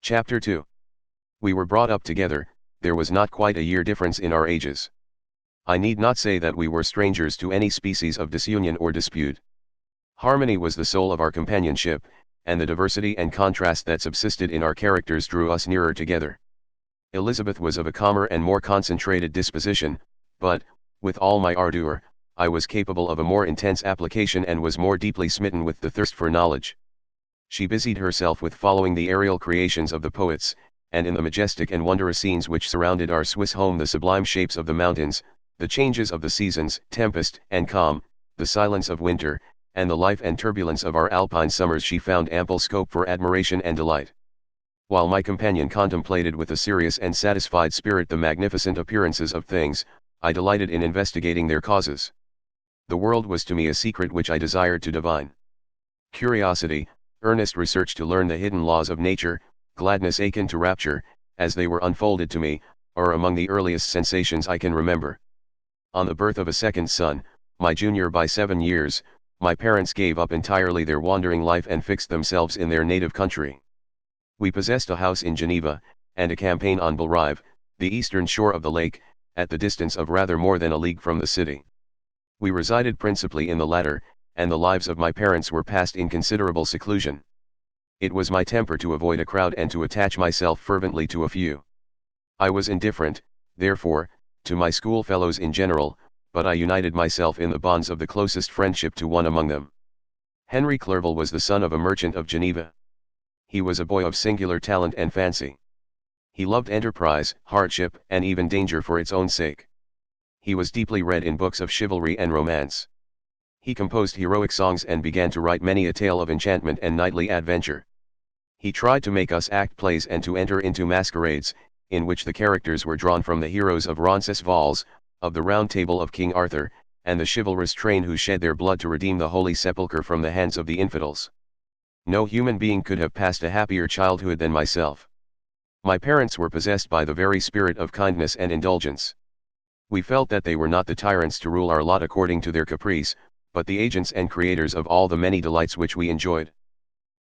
Chapter 2. We were brought up together, there was not quite a year difference in our ages. I need not say that we were strangers to any species of disunion or dispute. Harmony was the soul of our companionship, and the diversity and contrast that subsisted in our characters drew us nearer together. Elizabeth was of a calmer and more concentrated disposition, but, with all my ardor, I was capable of a more intense application and was more deeply smitten with the thirst for knowledge. She busied herself with following the aerial creations of the poets, and in the majestic and wondrous scenes which surrounded our Swiss home, the sublime shapes of the mountains, the changes of the seasons, tempest and calm, the silence of winter, and the life and turbulence of our alpine summers, she found ample scope for admiration and delight. While my companion contemplated with a serious and satisfied spirit the magnificent appearances of things, I delighted in investigating their causes. The world was to me a secret which I desired to divine. Curiosity, earnest research to learn the hidden laws of nature, gladness akin to rapture, as they were unfolded to me, are among the earliest sensations I can remember. On the birth of a second son, my junior by 7 years, my parents gave up entirely their wandering life and fixed themselves in their native country. We possessed a house in Geneva, and a campaign on Belrive, the eastern shore of the lake, at the distance of rather more than a league from the city. We resided principally in the latter, and the lives of my parents were passed in considerable seclusion. It was my temper to avoid a crowd and to attach myself fervently to a few. I was indifferent, therefore, to my schoolfellows in general, but I united myself in the bonds of the closest friendship to one among them. Henry Clerval was the son of a merchant of Geneva. He was a boy of singular talent and fancy. He loved enterprise, hardship, and even danger for its own sake. He was deeply read in books of chivalry and romance. He composed heroic songs and began to write many a tale of enchantment and knightly adventure. He tried to make us act plays and to enter into masquerades, in which the characters were drawn from the heroes of Roncesvalles, of the Round Table of King Arthur, and the chivalrous train who shed their blood to redeem the Holy Sepulchre from the hands of the infidels. No human being could have passed a happier childhood than myself. My parents were possessed by the very spirit of kindness and indulgence. We felt that they were not the tyrants to rule our lot according to their caprice, but the agents and creators of all the many delights which we enjoyed.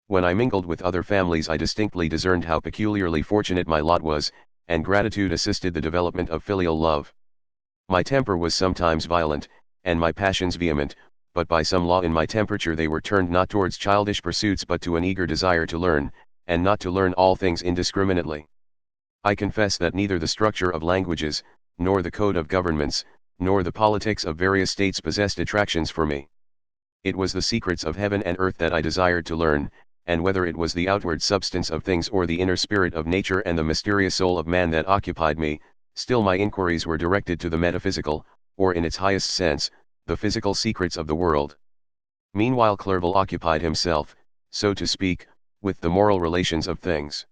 When I mingled with other families, I distinctly discerned how peculiarly fortunate my lot was, and gratitude assisted the development of filial love. My temper was sometimes violent, and my passions vehement, but by some law in my temperature they were turned not towards childish pursuits but to an eager desire to learn, and not to learn all things indiscriminately. I confess that neither the structure of languages, nor the code of governments, nor the politics of various states possessed attractions for me. It was the secrets of heaven and earth that I desired to learn, and whether it was the outward substance of things or the inner spirit of nature and the mysterious soul of man that occupied me, still my inquiries were directed to the metaphysical, or in its highest sense, the physical secrets of the world. Meanwhile Clerval occupied himself, so to speak, with the moral relations of things.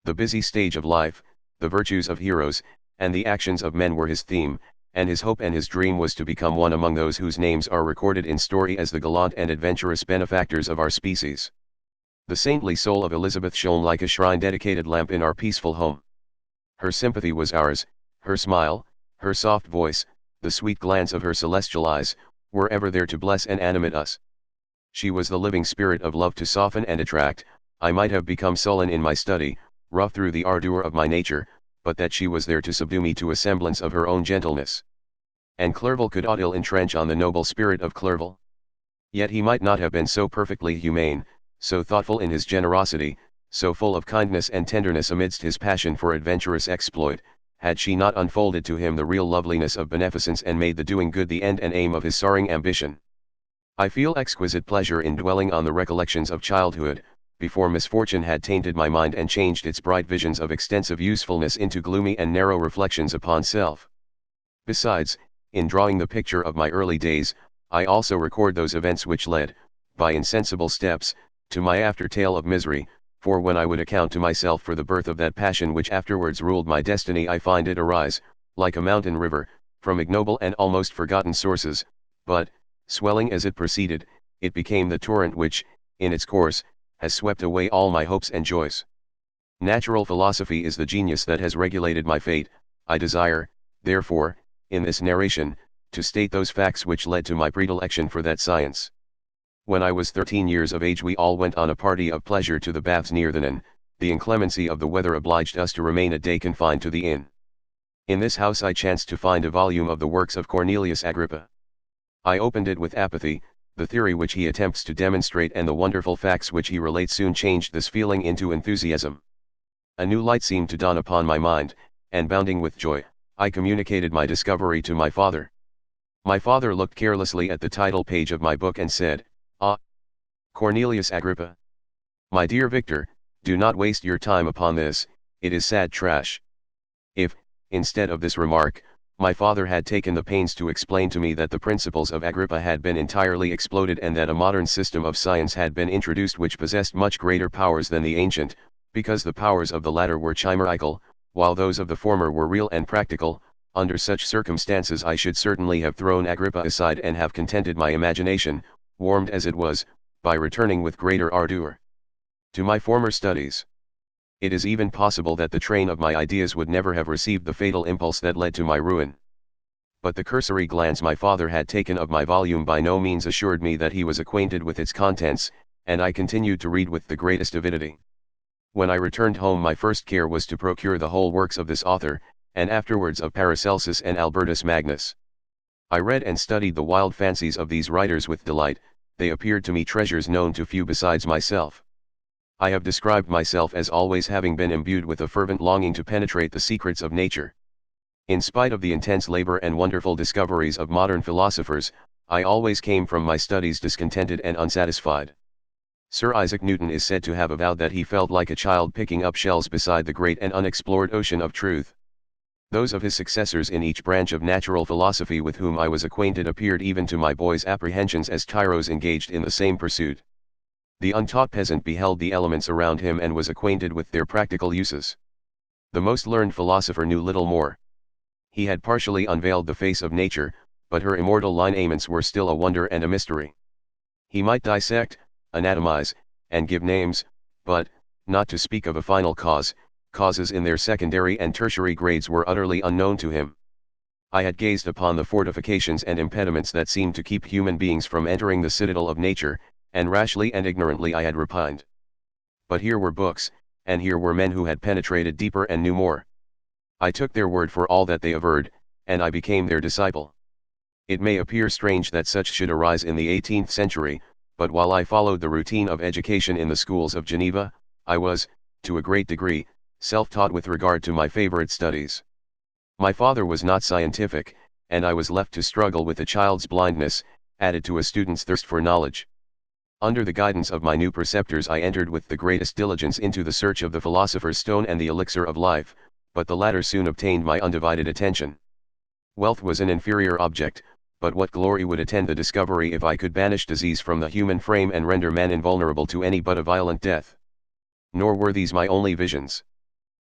The busy stage of life, the virtues of heroes, and the actions of men were his theme, and his hope and his dream was to become one among those whose names are recorded in story as the gallant and adventurous benefactors of our species. The saintly soul of Elizabeth shone like a shrine-dedicated lamp in our peaceful home. Her sympathy was ours, her smile, her soft voice, the sweet glance of her celestial eyes, were ever there to bless and animate us. She was the living spirit of love to soften and attract. I might have become sullen in my study, rough through the ardor of my nature, but that she was there to subdue me to a semblance of her own gentleness. And Clerval could aught ill entrench on the noble spirit of Clerval. Yet he might not have been so perfectly humane, so thoughtful in his generosity, so full of kindness and tenderness amidst his passion for adventurous exploit, had she not unfolded to him the real loveliness of beneficence and made the doing good the end and aim of his soaring ambition. I feel exquisite pleasure in dwelling on the recollections of childhood, before misfortune had tainted my mind and changed its bright visions of extensive usefulness into gloomy and narrow reflections upon self. Besides, in drawing the picture of my early days, I also record those events which led, by insensible steps, to my after tale of misery, for when I would account to myself for the birth of that passion which afterwards ruled my destiny, I find it arise, like a mountain river, from ignoble and almost forgotten sources, but, swelling as it proceeded, it became the torrent which, in its course, has swept away all my hopes and joys. Natural philosophy is the genius that has regulated my fate. I desire, therefore, in this narration, to state those facts which led to my predilection for that science. When I was 13 years of age we all went on a party of pleasure to the baths near the Nen, the inclemency of the weather obliged us to remain a day confined to the inn. In this house I chanced to find a volume of the works of Cornelius Agrippa. I opened it with apathy. The theory which he attempts to demonstrate and the wonderful facts which he relates soon changed this feeling into enthusiasm. A new light seemed to dawn upon my mind, and bounding with joy, I communicated my discovery to my father. My father looked carelessly at the title page of my book and said, "Ah, Cornelius Agrippa. My dear Victor, do not waste your time upon this, it is sad trash." If, instead of this remark, my father had taken the pains to explain to me that the principles of Agrippa had been entirely exploded and that a modern system of science had been introduced which possessed much greater powers than the ancient, because the powers of the latter were chimerical, while those of the former were real and practical, under such circumstances I should certainly have thrown Agrippa aside and have contented my imagination, warmed as it was, by returning with greater ardor to my former studies. It is even possible that the train of my ideas would never have received the fatal impulse that led to my ruin. But the cursory glance my father had taken of my volume by no means assured me that he was acquainted with its contents, and I continued to read with the greatest avidity. When I returned home my first care was to procure the whole works of this author, and afterwards of Paracelsus and Albertus Magnus. I read and studied the wild fancies of these writers with delight. They appeared to me treasures known to few besides myself. I have described myself as always having been imbued with a fervent longing to penetrate the secrets of nature. In spite of the intense labor and wonderful discoveries of modern philosophers, I always came from my studies discontented and unsatisfied. Sir Isaac Newton is said to have avowed that he felt like a child picking up shells beside the great and unexplored ocean of truth. Those of his successors in each branch of natural philosophy with whom I was acquainted appeared even to my boy's apprehensions as tyros engaged in the same pursuit. The untaught peasant beheld the elements around him and was acquainted with their practical uses. The most learned philosopher knew little more. He had partially unveiled the face of nature, but her immortal lineaments were still a wonder and a mystery. He might dissect, anatomize, and give names, but, not to speak of a final cause, causes in their secondary and tertiary grades were utterly unknown to him. I had gazed upon the fortifications and impediments that seemed to keep human beings from entering the citadel of nature, and rashly and ignorantly I had repined. But here were books, and here were men who had penetrated deeper and knew more. I took their word for all that they averred, and I became their disciple. It may appear strange that such should arise in the 18th century, but while I followed the routine of education in the schools of Geneva, I was, to a great degree, self-taught with regard to my favorite studies. My father was not scientific, and I was left to struggle with a child's blindness, added to a student's thirst for knowledge. Under the guidance of my new preceptors I entered with the greatest diligence into the search of the philosopher's stone and the elixir of life, but the latter soon obtained my undivided attention. Wealth was an inferior object, but what glory would attend the discovery if I could banish disease from the human frame and render man invulnerable to any but a violent death? Nor were these my only visions.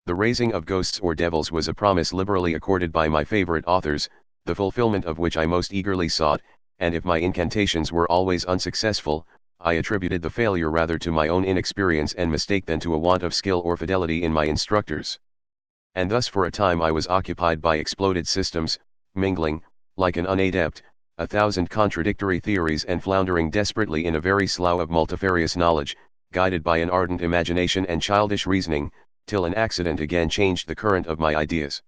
The raising of ghosts or devils was a promise liberally accorded by my favorite authors, the fulfillment of which I most eagerly sought, and if my incantations were always unsuccessful, I attributed the failure rather to my own inexperience and mistake than to a want of skill or fidelity in my instructors. And thus for a time I was occupied by exploded systems, mingling, like an unadept, 1,000 contradictory theories and floundering desperately in a very slough of multifarious knowledge, guided by an ardent imagination and childish reasoning, till an accident again changed the current of my ideas.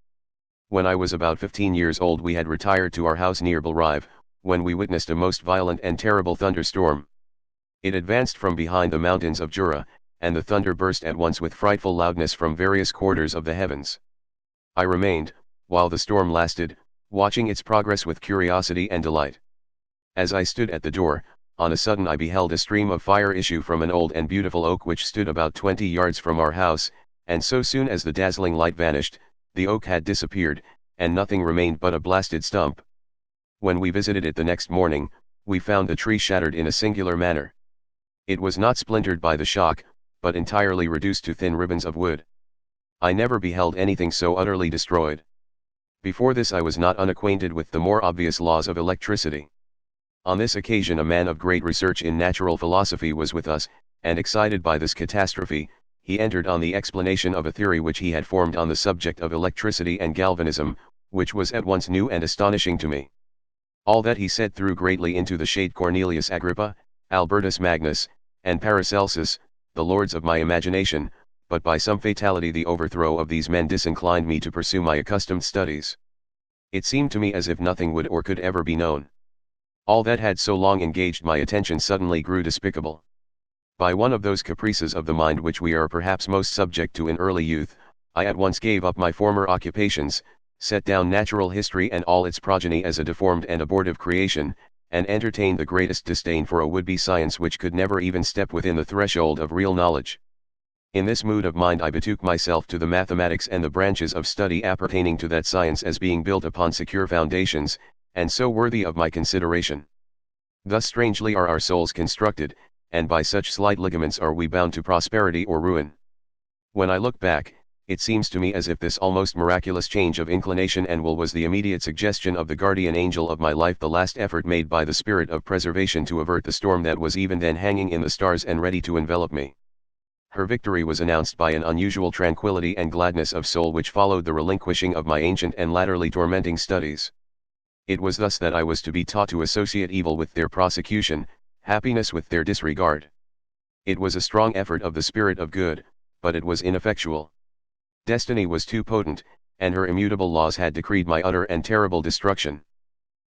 When I was about 15 years old we had retired to our house near Belrive, when we witnessed a most violent and terrible thunderstorm. It advanced from behind the mountains of Jura, and the thunder burst at once with frightful loudness from various quarters of the heavens. I remained, while the storm lasted, watching its progress with curiosity and delight. As I stood at the door, on a sudden I beheld a stream of fire issue from an old and beautiful oak which stood about 20 yards from our house, and so soon as the dazzling light vanished, the oak had disappeared, and nothing remained but a blasted stump. When we visited it the next morning, we found the tree shattered in a singular manner. It was not splintered by the shock, but entirely reduced to thin ribbons of wood. I never beheld anything so utterly destroyed. Before this I was not unacquainted with the more obvious laws of electricity. On this occasion a man of great research in natural philosophy was with us, and excited by this catastrophe, he entered on the explanation of a theory which he had formed on the subject of electricity and galvanism, which was at once new and astonishing to me. All that he said threw greatly into the shade Cornelius Agrippa, Albertus Magnus, and Paracelsus, the lords of my imagination, but by some fatality the overthrow of these men disinclined me to pursue my accustomed studies. It seemed to me as if nothing would or could ever be known. All that had so long engaged my attention suddenly grew despicable. By one of those caprices of the mind which we are perhaps most subject to in early youth, I at once gave up my former occupations, set down natural history and all its progeny as a deformed and abortive creation, and entertained the greatest disdain for a would-be science which could never even step within the threshold of real knowledge. In this mood of mind I betook myself to the mathematics and the branches of study appertaining to that science as being built upon secure foundations, and so worthy of my consideration. Thus strangely are our souls constructed, and by such slight ligaments are we bound to prosperity or ruin. When I look back, it seems to me as if this almost miraculous change of inclination and will was the immediate suggestion of the guardian angel of my life, the last effort made by the spirit of preservation to avert the storm that was even then hanging in the stars and ready to envelop me. Her victory was announced by an unusual tranquility and gladness of soul which followed the relinquishing of my ancient and latterly tormenting studies. It was thus that I was to be taught to associate evil with their prosecution, happiness with their disregard. It was a strong effort of the spirit of good, but it was ineffectual. Destiny was too potent, and her immutable laws had decreed my utter and terrible destruction.